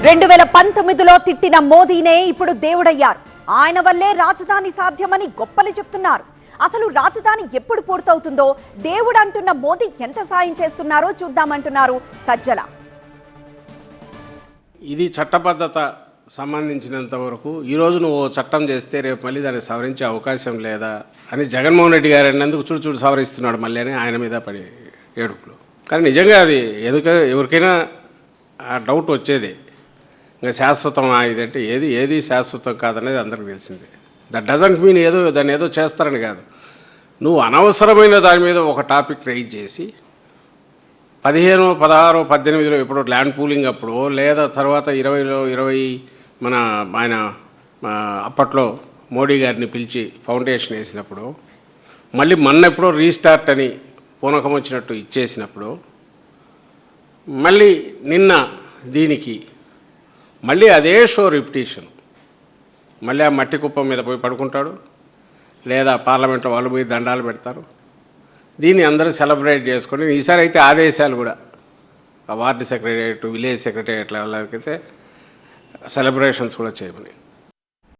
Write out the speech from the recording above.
2019లో తిట్టిన మోదీనే ఇప్పుడు దేవుడయ్యారు. ఆయన వల్లే రాజధాని సాధ్యమని గొప్పలు చెప్తున్నారు. అసలు రాజధాని ఎప్పుడు పూర్తవుతుందో దేవుడు అంటున్న మోదీ ఎంత సాయం చేస్తున్నారో చూద్దామంటున్నారు సజ్జల. ఇది చట్టబద్ధత సంబంధించినంత వరకు ఈరోజు నువ్వు చట్టం చేస్తే రేపు మళ్ళీ దాన్ని సవరించే అవకాశం లేదా అని జగన్మోహన్ రెడ్డి గారు అన్నందుకు చూడు సవరిస్తున్నాడు మళ్ళీ అని ఆయన మీద పడి ఏడుపులు. కానీ నిజంగా అది ఎవరికైనా డౌట్ వచ్చేది. ఇంకా శాశ్వతం ఇదంటే ఏది శాశ్వతం కాదనేది అందరికి తెలిసిందే. దట్ డజంట్ మీన్ దాన్ని ఏదో చేస్తారని కాదు. నువ్వు అనవసరమైన దాని మీద ఒక టాపిక్ రైజ్ చేసి 15, 16, 18లో ఎప్పుడో ల్యాండ్ పూలింగ్ అప్పుడు లేదా తర్వాత 20లో 20 ఆయన అప్పట్లో మోడీ గారిని పిలిచి ఫౌండేషన్ వేసినప్పుడు మళ్ళీ ఎప్పుడో రీస్టార్ట్ అని పూనకం వచ్చినట్టు ఇచ్చేసినప్పుడు మళ్ళీ నిన్న దీనికి మళ్ళీ అదే షో రిపిటీషన్. మళ్ళీ ఆ మట్టి కుప్పం మీద పోయి పడుకుంటాడు, లేదా పార్లమెంట్లో వాళ్ళు పోయి దండాలు పెడతారు. దీన్ని అందరూ సెలబ్రేట్ చేసుకొని ఈసారి అయితే ఆదేశాలు కూడా వార్డు సెక్రటరియట్, విలేజ్ సెక్రటరియట్ లెవెల్కి అయితే సెలబ్రేషన్స్ కూడా చేయమని.